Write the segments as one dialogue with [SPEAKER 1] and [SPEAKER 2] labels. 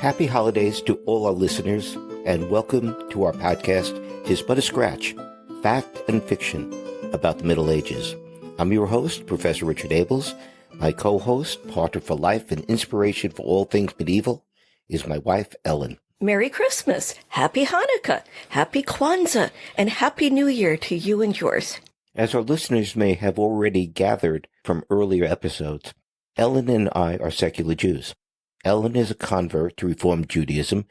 [SPEAKER 1] Happy holidays to all our listeners, and welcome to our podcast, "'Tis But a Scratch, Fact and Fiction about the Middle Ages." I'm your host, Professor Richard Abels. My co-host, partner for life, and inspiration for all things medieval is my wife, Ellen.
[SPEAKER 2] Merry Christmas, Happy Hanukkah, Happy Kwanzaa, and Happy New Year to you and yours.
[SPEAKER 1] As our listeners may have already gathered from earlier episodes, Ellen and I are secular Jews. Ellen is a convert to Reformed Judaism,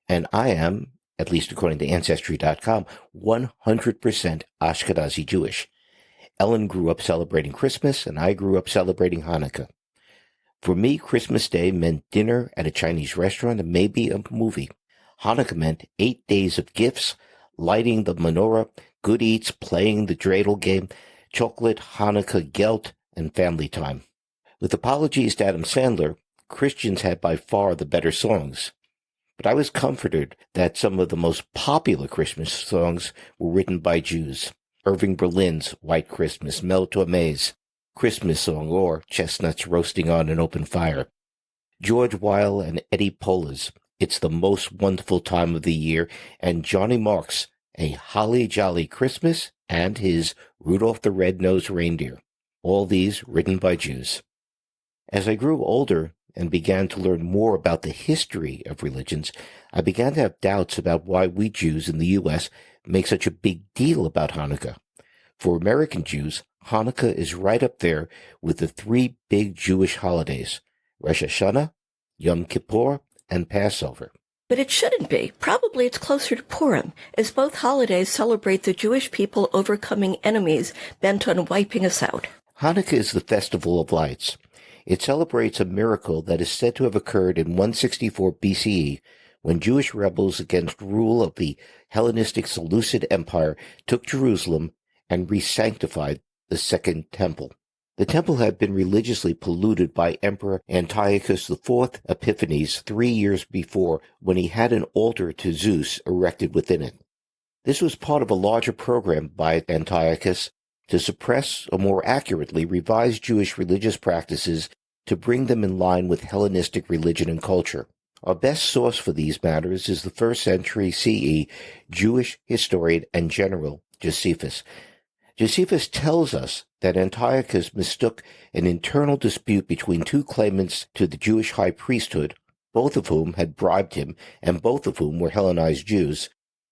[SPEAKER 1] and I am, at least according to Ancestry.com, 100% Ashkenazi Jewish. Ellen grew up celebrating Christmas, and I grew up celebrating Hanukkah. For me, Christmas Day meant dinner at a Chinese restaurant and maybe a movie. Hanukkah meant 8 days of gifts, lighting the menorah, good eats, playing the dreidel game, chocolate, Hanukkah gelt, and family time. With apologies to Adam Sandler, Christians had by far the better songs. But I was comforted that some of the most popular Christmas songs were written by Jews. Irving Berlin's White Christmas, Mel Torme's Christmas Song, or Chestnuts Roasting on an Open Fire. George Weil and Eddie Pola's It's the Most Wonderful Time of the Year, and Johnny Mark's A Holly Jolly Christmas, and his Rudolph the Red-Nosed Reindeer. All these written by Jews. As I grew older and began to learn more about the history of religions, I began to have doubts about why we Jews in the U.S. make such a big deal about Hanukkah. For American Jews, Hanukkah is right up there with the three big Jewish holidays, Rosh Hashanah, Yom Kippur, and Passover.
[SPEAKER 2] But it shouldn't be. Probably it's closer to Purim, as both holidays celebrate the Jewish people overcoming enemies bent on wiping us out.
[SPEAKER 1] Hanukkah is the festival of lights. It celebrates a miracle that is said to have occurred in 164 BCE, when Jewish rebels against rule of the Hellenistic Seleucid Empire took Jerusalem and re-sanctified the Second Temple. The temple had been religiously polluted by Emperor Antiochus IV Epiphanes 3 years before, when he had an altar to Zeus erected within it. This was part of a larger program by Antiochus to suppress, or more accurately, revise Jewish religious practices to bring them in line with Hellenistic religion and culture. Our best source for these matters is the 1st century CE Jewish historian and general Josephus. Josephus tells us that Antiochus mistook an internal dispute between two claimants to the Jewish high priesthood, both of whom had bribed him and both of whom were Hellenized Jews,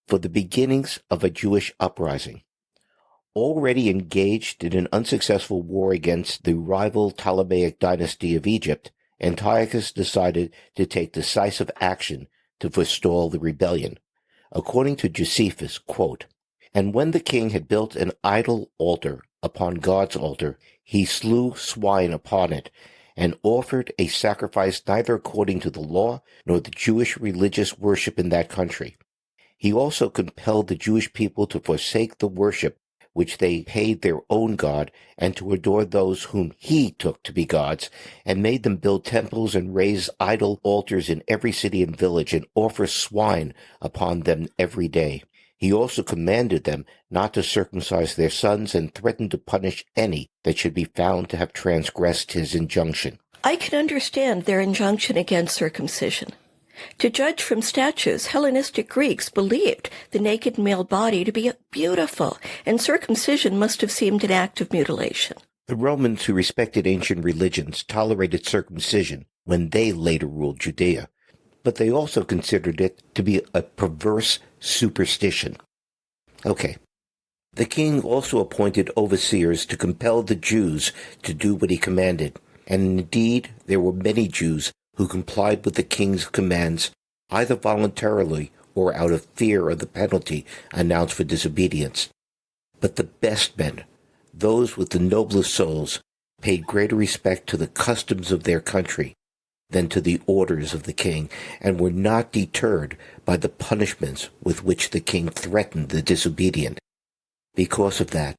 [SPEAKER 1] for the beginnings of a Jewish uprising. Already engaged in an unsuccessful war against the rival Ptolemaic dynasty of Egypt, Antiochus decided to take decisive action to forestall the rebellion. According to Josephus, quote, "And when the king had built an idol altar upon God's altar, he slew swine upon it, and offered a sacrifice neither according to the law nor the Jewish religious worship in that country. He also compelled the Jewish people to forsake the worship which they paid their own God, and to adore those whom he took to be gods, and made them build temples and raise idol altars in every city and village, and offer swine upon them every day. He also commanded them not to circumcise their sons, and threatened to punish any that should be found to have transgressed his injunction."
[SPEAKER 2] I can understand their injunction against circumcision. To judge from statues, Hellenistic Greeks believed the naked male body to be beautiful, and circumcision must have seemed an act of mutilation.
[SPEAKER 1] The Romans, who respected ancient religions, tolerated circumcision when they later ruled Judea, but they also considered it to be a perverse superstition. Okay. The king also appointed overseers to compel the Jews to do what he commanded, and indeed there were many Jews who complied with the king's commands, either voluntarily or out of fear of the penalty announced for disobedience. But the best men, those with the noblest souls, paid greater respect to the customs of their country than to the orders of the king, and were not deterred by the punishments with which the king threatened the disobedient. Because of that,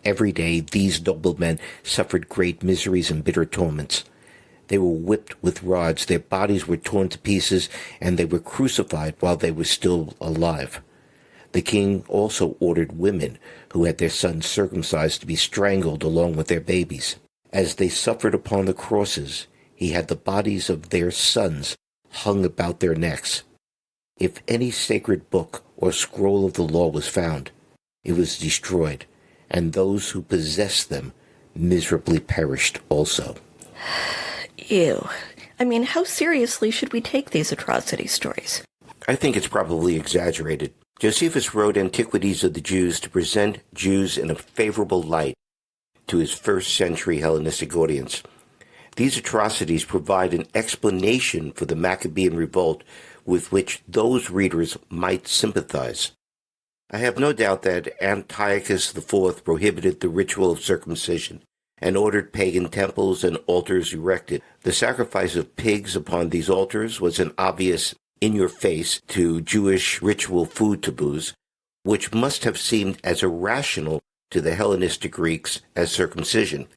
[SPEAKER 1] every day these noblemen suffered great miseries and bitter torments. They were whipped with rods, their bodies were torn to pieces, and they were crucified while they were still alive. The king also ordered women who had their sons circumcised to be strangled along with their babies. As they suffered upon the crosses, he had the bodies of their sons hung about their necks. If any sacred book or scroll of the law was found, it was destroyed, and those who possessed them miserably perished also.
[SPEAKER 2] Ew. I mean, how seriously should we take these atrocity stories?
[SPEAKER 1] I think it's probably exaggerated. Josephus wrote Antiquities of the Jews to present Jews in a favorable light to his first-century Hellenistic audience. These atrocities provide an explanation for the Maccabean revolt with which those readers might sympathize. I have no doubt that Antiochus IV prohibited the ritual of circumcision and ordered pagan temples and altars erected. The sacrifice of pigs upon these altars was an obvious in-your-face to Jewish ritual food taboos, which must have seemed as irrational to the Hellenistic Greeks as circumcision.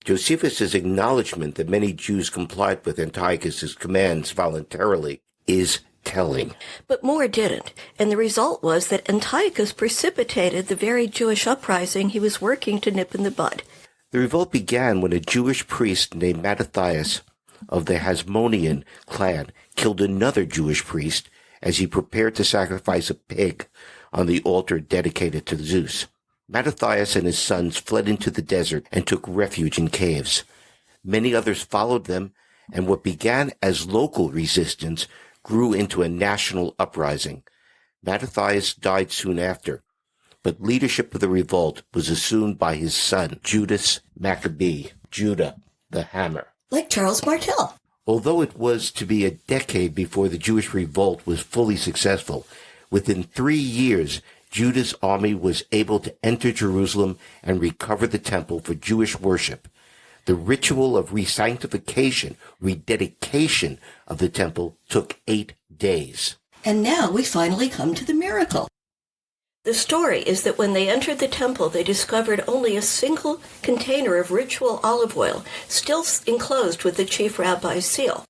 [SPEAKER 1] Josephus's acknowledgment that many Jews complied with Antiochus's commands voluntarily is telling.
[SPEAKER 2] But more didn't, and the result was that Antiochus precipitated the very Jewish uprising he was working to nip in the bud.
[SPEAKER 1] The revolt began when a Jewish priest named Mattathias of the Hasmonean clan killed another Jewish priest as he prepared to sacrifice a pig on the altar dedicated to Zeus. Mattathias and his sons fled into the desert and took refuge in caves. Many others followed them, and what began as local resistance grew into a national uprising. Mattathias died soon after, but leadership of the revolt was assumed by his son, Judas Maccabee, Judah the Hammer.
[SPEAKER 2] Like Charles Martel.
[SPEAKER 1] Although it was to be a decade before the Jewish revolt was fully successful, within 3 years, Judah's army was able to enter Jerusalem and recover the temple for Jewish worship. The ritual of resanctification, rededication of the temple took 8 days.
[SPEAKER 2] And now we finally come to the miracle. The story is that when they entered the temple, they discovered only a single container of ritual olive oil, still enclosed with the chief rabbi's seal.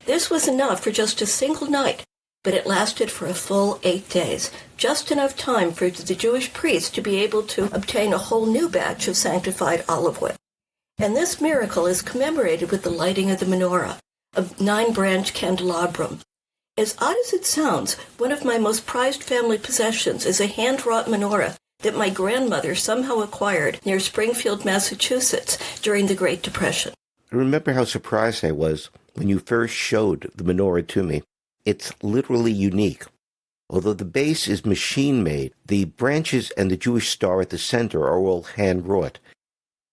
[SPEAKER 2] This was enough for just a single night, but it lasted for a full 8 days, just enough time for the Jewish priests to be able to obtain a whole new batch of sanctified olive oil. And this miracle is commemorated with the lighting of the menorah, a 9-branch candelabrum. As odd as it sounds, one of my most prized family possessions is a hand-wrought menorah that my grandmother somehow acquired near Springfield, Massachusetts during the Great Depression.
[SPEAKER 1] I remember how surprised I was when you first showed the menorah to me. It's literally unique. Although the base is machine-made, the branches and the Jewish star at the center are all hand-wrought.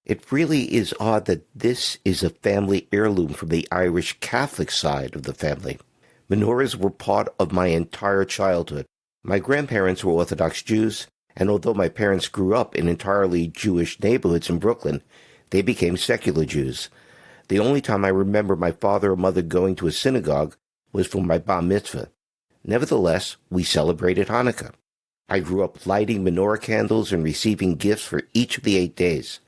[SPEAKER 1] It really is odd that this is a family heirloom from the Irish Catholic side of the family. Menorahs were part of my entire childhood. My grandparents were Orthodox Jews, and although my parents grew up in entirely Jewish neighborhoods in Brooklyn, they became secular Jews. The only time I remember my father or mother going to a synagogue was for my bar mitzvah. Nevertheless, we celebrated Hanukkah. I grew up lighting menorah candles and receiving gifts for each of the 8 days.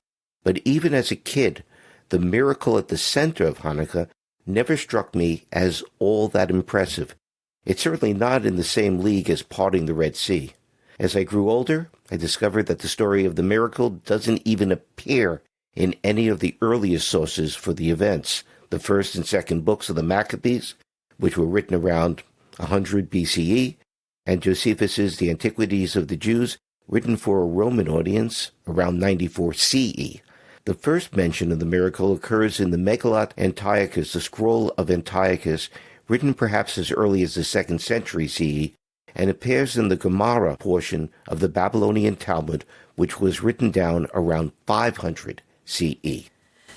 [SPEAKER 1] But even as a kid, the miracle at the center of Hanukkah never struck me as all that impressive. It's certainly not in the same league as parting the Red Sea. As I grew older, I discovered that the story of the miracle doesn't even appear in any of the earliest sources for the events. The first and second books of the Maccabees, which were written around 100 BCE, and Josephus's The Antiquities of the Jews, written for a Roman audience around 94 CE. The first mention of the miracle occurs in the Megillot Antiochus, the scroll of Antiochus, written perhaps as early as the 2nd century CE, and appears in the Gemara portion of the Babylonian Talmud, which was written down around 500 CE.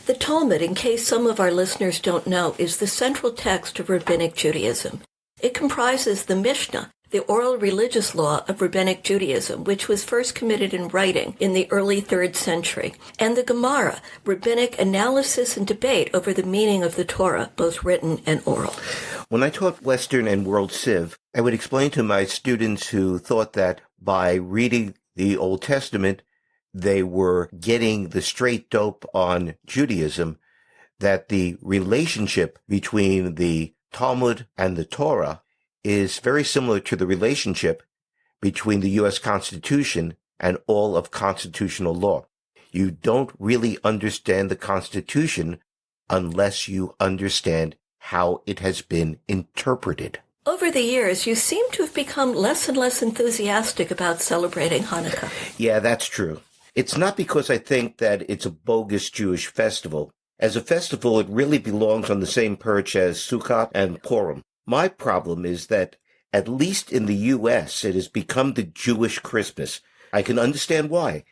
[SPEAKER 2] The Talmud, in case some of our listeners don't know, is the central text of Rabbinic Judaism. It comprises the Mishnah, the oral religious law of Rabbinic Judaism, which was first committed in writing in the early 3rd century, and the Gemara, rabbinic analysis and debate over the meaning of the Torah, both written and oral.
[SPEAKER 1] When I taught Western and World Civ, I would explain to my students who thought that by reading the Old Testament, they were getting the straight dope on Judaism, that the relationship between the Talmud and the Torah is very similar to the relationship between the U.S. Constitution and all of constitutional law. You don't really understand the Constitution unless you understand how it has been interpreted.
[SPEAKER 2] Over the years, you seem to have become less and less enthusiastic about celebrating Hanukkah.
[SPEAKER 1] Yeah, that's true. It's not because I think that it's a bogus Jewish festival. As a festival, it really belongs on the same perch as Sukkot and Purim. My problem is that, at least in the U.S., it has become the Jewish Christmas. I can understand why.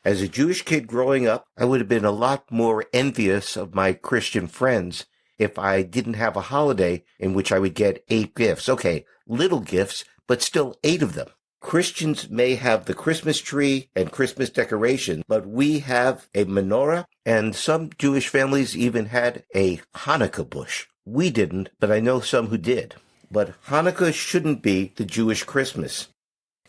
[SPEAKER 1] As a Jewish kid growing up, I would have been a lot more envious of my Christian friends if I didn't have a holiday in which I would get 8 gifts. Okay, little gifts, but still 8 of them. Christians may have the Christmas tree and Christmas decoration, but we have a menorah, and some Jewish families even had a Hanukkah bush. We didn't, but I know some who did. But Hanukkah shouldn't be the Jewish Christmas.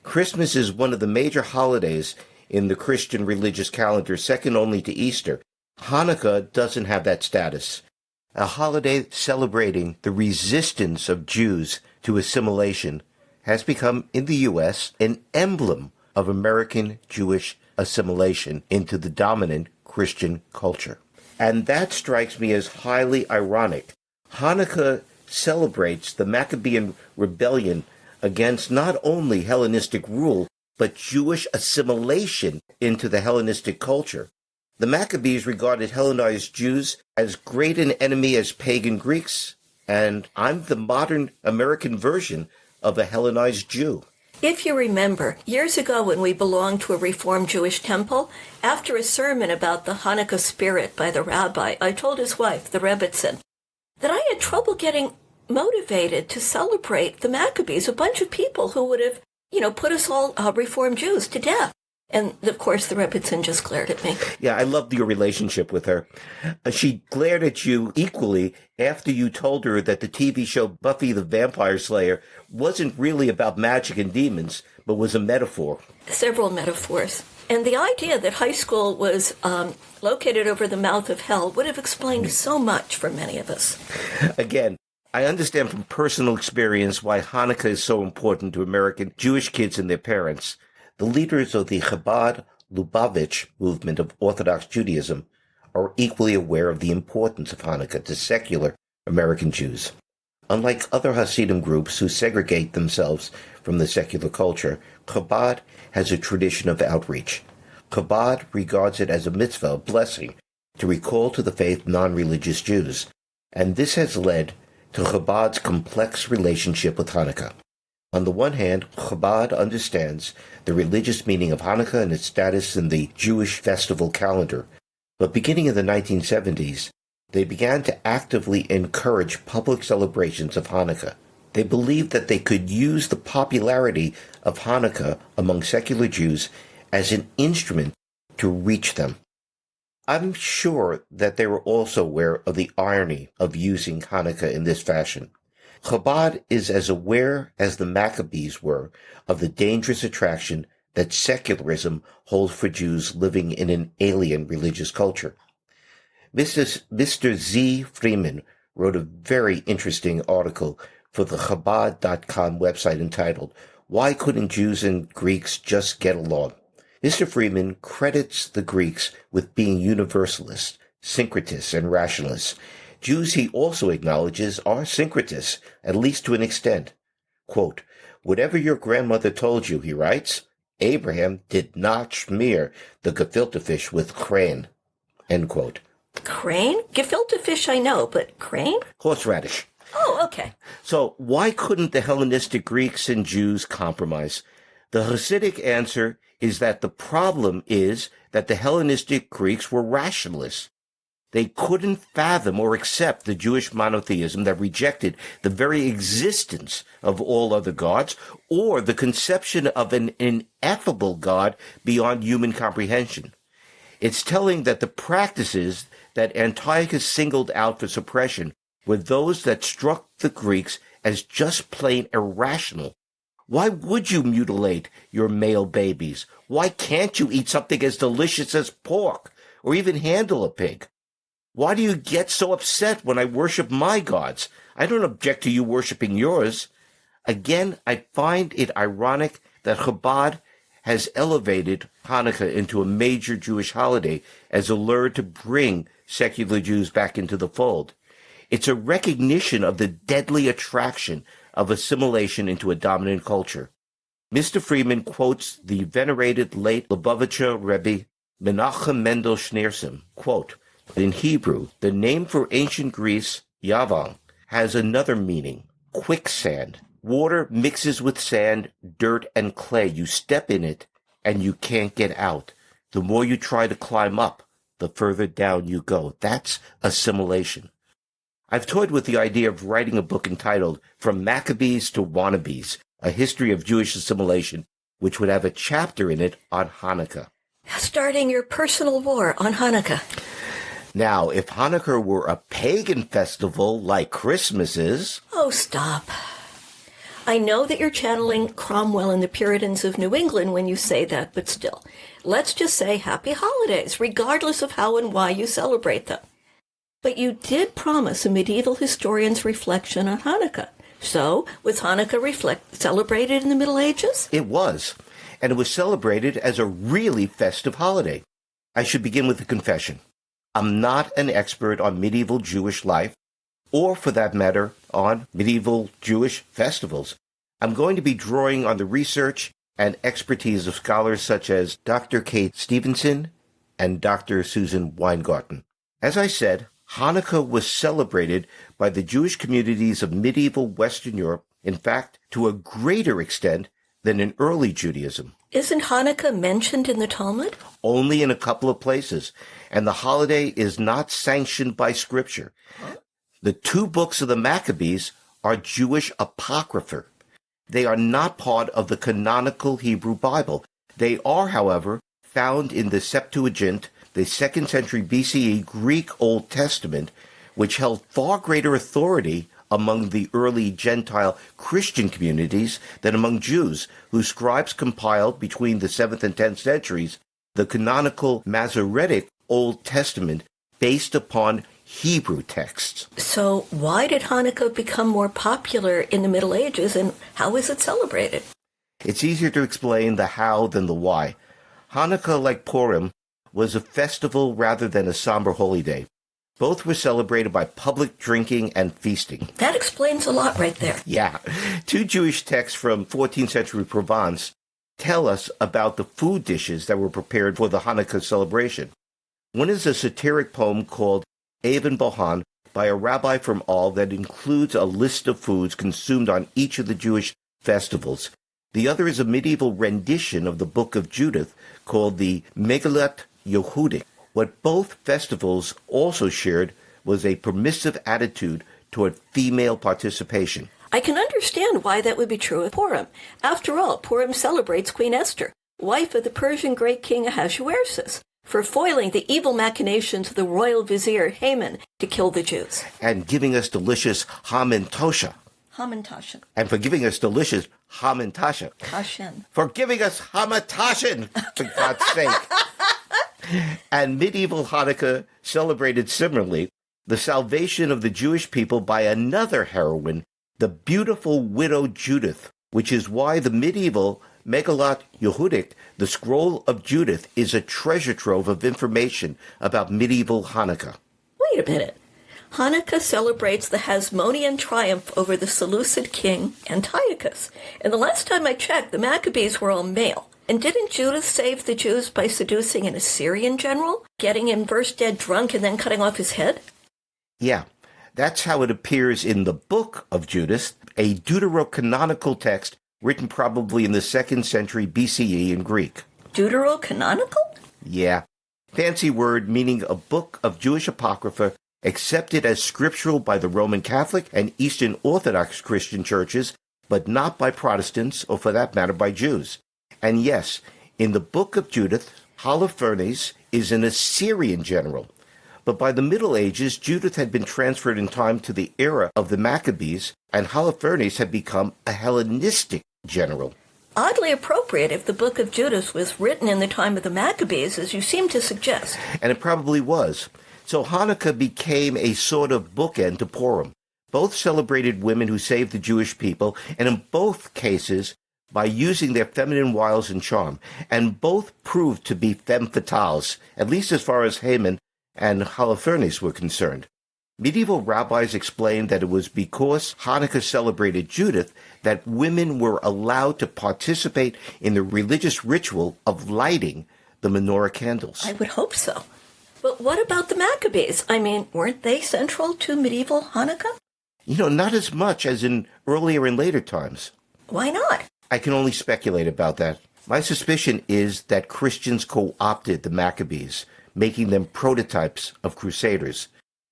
[SPEAKER 1] Christmas is one of the major holidays in the Christian religious calendar, second only to Easter. Hanukkah doesn't have that status. A holiday celebrating the resistance of Jews to assimilation has become, in the U.S., an emblem of American Jewish assimilation into the dominant Christian culture. And that strikes me as highly ironic. Hanukkah celebrates the Maccabean rebellion against not only Hellenistic rule, but Jewish assimilation into the Hellenistic culture. The Maccabees regarded Hellenized Jews as great an enemy as pagan Greeks, and I'm the modern American version of a Hellenized Jew.
[SPEAKER 2] If you remember, years ago when we belonged to a Reformed Jewish temple, after a sermon about the Hanukkah spirit by the rabbi, I told his wife, the Rebbitzin, that I had trouble getting motivated to celebrate the Maccabees, a bunch of people who would have, put us all Reformed Jews to death. And, of course, the Rebbitzin just glared at me.
[SPEAKER 1] Yeah, I loved your relationship with her. She glared at you equally after you told her that the TV show Buffy the Vampire Slayer wasn't really about magic and demons, but was a metaphor.
[SPEAKER 2] Several metaphors. And the idea that high school was located over the mouth of hell would have explained so much for many of us.
[SPEAKER 1] Again, I understand from personal experience why Hanukkah is so important to American Jewish kids and their parents. The leaders of the Chabad Lubavitch movement of Orthodox Judaism are equally aware of the importance of Hanukkah to secular American Jews. Unlike other Hasidim groups who segregate themselves from the secular culture, Chabad has a tradition of outreach. Chabad regards it as a mitzvah, a blessing, to recall to the faith non-religious Jews, and this has led to Chabad's complex relationship with Hanukkah. On the one hand, Chabad understands the religious meaning of Hanukkah and its status in the Jewish festival calendar, but beginning in the 1970s, they began to actively encourage public celebrations of Hanukkah. They believed that they could use the popularity of Hanukkah among secular Jews as an instrument to reach them. I'm sure that they were also aware of the irony of using Hanukkah in this fashion. Chabad is as aware as the Maccabees were of the dangerous attraction that secularism holds for Jews living in an alien religious culture. Mr. Z. Freeman wrote a very interesting article for the Chabad.com website entitled, "Why Couldn't Jews and Greeks Just Get Along?" Mr. Freeman credits the Greeks with being universalists, syncretists, and rationalists. Jews, he also acknowledges, are syncretists, at least to an extent. Quote, "Whatever your grandmother told you," he writes, "Abraham did not smear the gefilte fish with crane." End quote.
[SPEAKER 2] Crane? Gefilte fish I know, but crane?
[SPEAKER 1] Horseradish.
[SPEAKER 2] Oh, okay.
[SPEAKER 1] So why couldn't the Hellenistic Greeks and Jews compromise? The Hasidic answer is that the problem is that the Hellenistic Greeks were rationalists. They couldn't fathom or accept the Jewish monotheism that rejected the very existence of all other gods or the conception of an ineffable God beyond human comprehension. It's telling that the practices that Antiochus singled out for suppression were those that struck the Greeks as just plain irrational. Why would you mutilate your male babies? Why can't you eat something as delicious as pork or even handle a pig? Why do you get so upset when I worship my gods? I don't object to you worshiping yours. Again, I find it ironic that Chabad has elevated Hanukkah into a major Jewish holiday as a lure to bring secular Jews back into the fold. It's a recognition of the deadly attraction of assimilation into a dominant culture. Mr. Freeman quotes the venerated late Lubavitcher Rebbe Menachem Mendel Schneerson, quote, "In Hebrew, the name for ancient Greece, Yavan, has another meaning, quicksand. Water mixes with sand, dirt, and clay. You step in it, and you can't get out. The more you try to climb up, the further down you go." That's assimilation. I've toyed with the idea of writing a book entitled From Maccabees to Wannabes, A History of Jewish Assimilation, which would have a chapter in it on Hanukkah.
[SPEAKER 2] Starting your personal war on Hanukkah.
[SPEAKER 1] Now, if Hanukkah were a pagan festival like Christmas is...
[SPEAKER 2] Oh, stop. I know that you're channeling Cromwell and the Puritans of New England when you say that, but still, let's just say happy holidays, regardless of how and why you celebrate them. But you did promise a medieval historian's reflection on Hanukkah. So, was Hanukkah celebrated in the Middle Ages?
[SPEAKER 1] It was, and it was celebrated as a really festive holiday. I should begin with a confession. I'm not an expert on medieval Jewish life, or for that matter, on medieval Jewish festivals. I'm going to be drawing on the research and expertise of scholars such as Dr. Kate Stevenson and Dr. Susan Weingarten. As I said, Hanukkah was celebrated by the Jewish communities of medieval Western Europe, in fact, to a greater extent than in early Judaism.
[SPEAKER 2] Isn't Hanukkah mentioned in the Talmud?
[SPEAKER 1] Only in a couple of places, and the holiday is not sanctioned by Scripture. The two books of the Maccabees are Jewish apocrypha. They are not part of the canonical Hebrew Bible. They are, however, found in the Septuagint, the 2nd century BCE Greek Old Testament, which held far greater authority among the early Gentile Christian communities than among Jews, whose scribes compiled between the 7th and 10th centuries the canonical Masoretic Old Testament based upon Hebrew texts.
[SPEAKER 2] So why did Hanukkah become more popular in the Middle Ages, and how is it celebrated?
[SPEAKER 1] It's easier to explain the how than the why. Hanukkah, like Purim, was a festival rather than a somber holy day. Both were celebrated by public drinking and feasting.
[SPEAKER 2] That explains a lot right there.
[SPEAKER 1] Yeah. Two Jewish texts from 14th century Provence tell us about the food dishes that were prepared for the Hanukkah celebration. One is a satiric poem called Avon Bohan by a rabbi from Al that includes a list of foods consumed on each of the Jewish festivals. The other is a medieval rendition of the Book of Judith called the Megillat Yehudik. What both festivals also shared was a permissive attitude toward female participation.
[SPEAKER 2] I can understand why that would be true of Purim. After all, Purim celebrates Queen Esther, wife of the Persian great king Ahasuerus, for foiling the evil machinations of the royal vizier Haman to kill the Jews.
[SPEAKER 1] And giving us delicious Hamantasha.
[SPEAKER 2] Hamantashen.
[SPEAKER 1] And for giving us delicious Hamantasha.
[SPEAKER 2] Tashen.
[SPEAKER 1] For giving us Hamantashen, for God's sake. And medieval Hanukkah celebrated similarly the salvation of the Jewish people by another heroine, the beautiful widow Judith, which is why the medieval Megillat Yehudik, the Scroll of Judith, is a treasure trove of information about medieval Hanukkah.
[SPEAKER 2] Wait a minute. Hanukkah celebrates the Hasmonean triumph over the Seleucid king Antiochus. And the last time I checked, the Maccabees were all male. And didn't Judith save the Jews by seducing an Assyrian general, getting him first dead drunk and then cutting off his head?
[SPEAKER 1] Yeah, that's how it appears in the Book of Judith, a deuterocanonical text written probably in the 2nd century BCE in Greek.
[SPEAKER 2] Deuterocanonical?
[SPEAKER 1] Yeah. Fancy word meaning a book of Jewish apocrypha accepted as scriptural by the Roman Catholic and Eastern Orthodox Christian churches, but not by Protestants, or for that matter by Jews. And yes, in the Book of Judith, Holofernes is an Assyrian general. But by the Middle Ages, Judith had been transferred in time to the era of the Maccabees, and Holofernes had become a Hellenistic general.
[SPEAKER 2] Oddly appropriate if the Book of Judith was written in the time of the Maccabees, as you seem to suggest.
[SPEAKER 1] And it probably was. So Hanukkah became a sort of bookend to Purim. Both celebrated women who saved the Jewish people, and in both cases, by using their feminine wiles and charm, and both proved to be femme fatales, at least as far as Haman and Holofernes were concerned. Medieval rabbis explained that it was because Hanukkah celebrated Judith that women were allowed to participate in the religious ritual of lighting the menorah candles.
[SPEAKER 2] I would hope so. But what about the Maccabees? I mean, weren't they central to medieval Hanukkah?
[SPEAKER 1] Not as much as in earlier and later times.
[SPEAKER 2] Why not?
[SPEAKER 1] I can only speculate about that. My suspicion is that Christians co-opted the Maccabees, making them prototypes of crusaders.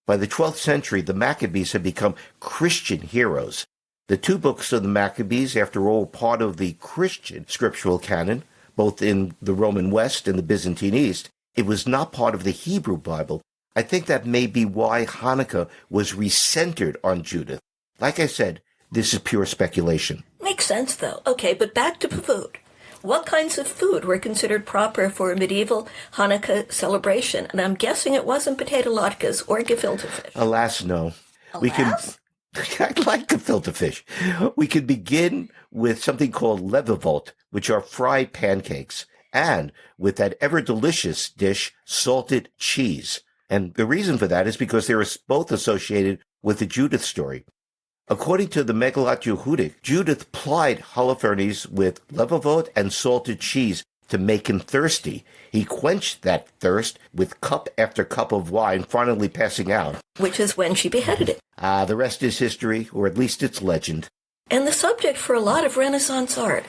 [SPEAKER 1] By the 12th century, the Maccabees had become Christian heroes. The two books of the Maccabees, after all, part of the Christian scriptural canon, both in the Roman West and the Byzantine East. It was not part of the Hebrew Bible. I think that may be why Hanukkah was recentered on Judith. Like I said, this is pure speculation.
[SPEAKER 2] Makes sense, though. Okay, but back to food. What kinds of food were considered proper for a medieval Hanukkah celebration? And I'm guessing it wasn't potato latkes or gefilte fish.
[SPEAKER 1] Alas, no.
[SPEAKER 2] Alas?
[SPEAKER 1] I like gefilte fish. We can begin with something called leverwort, which are fried pancakes, and with that ever-delicious dish, salted cheese. And the reason for that is because they are both associated with the Judith story. According to the Megillat Yehudik, Judith plied Holofernes with leverwort and salted cheese to make him thirsty. He quenched that thirst with cup after cup of wine, finally passing out.
[SPEAKER 2] Which is when she beheaded it.
[SPEAKER 1] The rest is history, or at least it's legend.
[SPEAKER 2] And the subject for a lot of Renaissance art.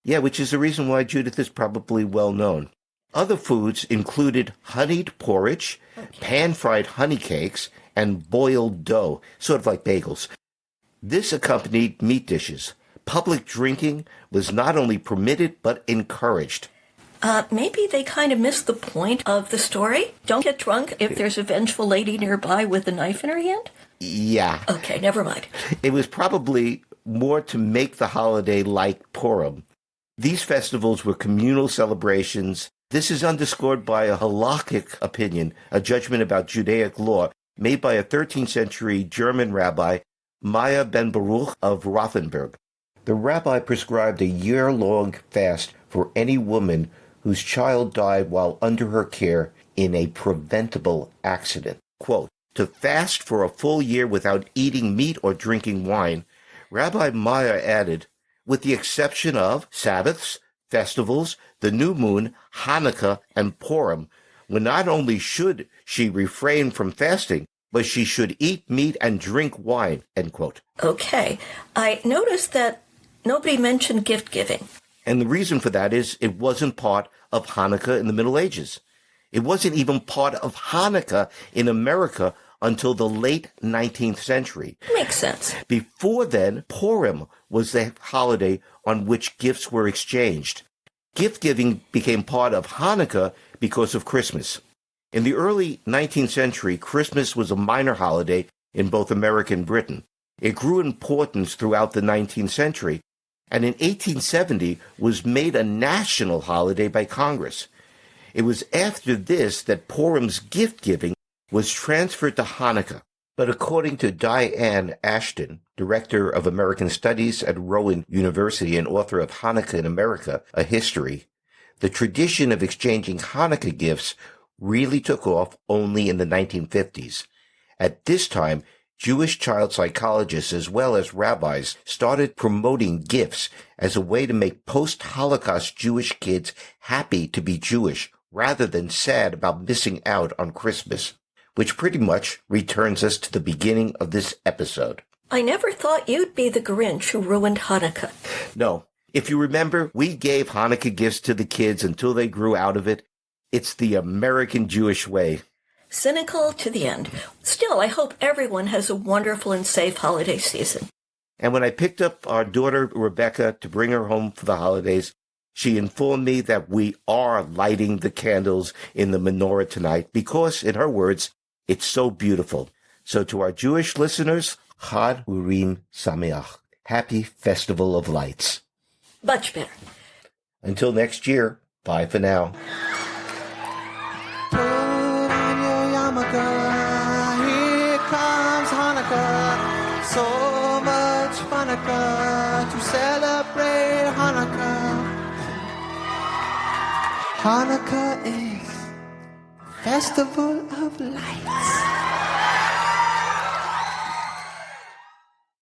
[SPEAKER 1] Yeah, which is the reason why Judith is probably well known. Other foods included honeyed porridge, pan-fried honey cakes, and boiled dough, sort of like bagels. This accompanied meat dishes. Public drinking was not only permitted, but encouraged.
[SPEAKER 2] Maybe they kind of missed the point of the story. Don't get drunk if there's a vengeful lady nearby with a knife in her hand?
[SPEAKER 1] Yeah.
[SPEAKER 2] Okay, never mind.
[SPEAKER 1] It was probably more to make the holiday like Purim. These festivals were communal celebrations. This is underscored by a halakhic opinion, a judgment about Judaic law, made by a 13th century German rabbi, Maya ben Baruch of Rothenburg. The rabbi prescribed a year-long fast for any woman whose child died while under her care in a preventable accident. Quote, to fast for a full year without eating meat or drinking wine, Rabbi Maya added, with the exception of Sabbaths, festivals, the new moon, Hanukkah, and Purim, when not only should she refrain from fasting, but she should eat meat and drink wine, end quote.
[SPEAKER 2] Okay. I noticed that nobody mentioned gift giving.
[SPEAKER 1] And the reason for that is it wasn't part of Hanukkah in the Middle Ages. It wasn't even part of Hanukkah in America until the late 19th century.
[SPEAKER 2] Makes sense.
[SPEAKER 1] Before then, Purim was the holiday on which gifts were exchanged. Gift giving became part of Hanukkah because of Christmas. In the early 19th century, Christmas was a minor holiday in both America and Britain. It grew in importance throughout the 19th century, and in 1870 was made a national holiday by Congress. It was after this that Purim's gift-giving was transferred to Hanukkah. But according to Diane Ashton, director of American Studies at Rowan University and author of Hanukkah in America, A History, the tradition of exchanging Hanukkah gifts really took off only in the 1950s. At this time, Jewish child psychologists as well as rabbis started promoting gifts as a way to make post-Holocaust Jewish kids happy to be Jewish rather than sad about missing out on Christmas, which pretty much returns us to the beginning of this episode.
[SPEAKER 2] I never thought you'd be the Grinch who ruined Hanukkah.
[SPEAKER 1] No. If you remember, we gave Hanukkah gifts to the kids until they grew out of it. It's the American Jewish way.
[SPEAKER 2] Cynical to the end. Still, I hope everyone has a wonderful and safe holiday season.
[SPEAKER 1] And when I picked up our daughter, Rebecca, to bring her home for the holidays, she informed me that we are lighting the candles in the menorah tonight because, in her words, it's so beautiful. So to our Jewish listeners, Chag Urim Sameach. Happy Festival of Lights.
[SPEAKER 2] Much better.
[SPEAKER 1] Until next year, bye for now.
[SPEAKER 3] Put on your yarmulke, here comes Hanukkah. So much Hanukkah to celebrate Hanukkah. Hanukkah is Festival of Lights.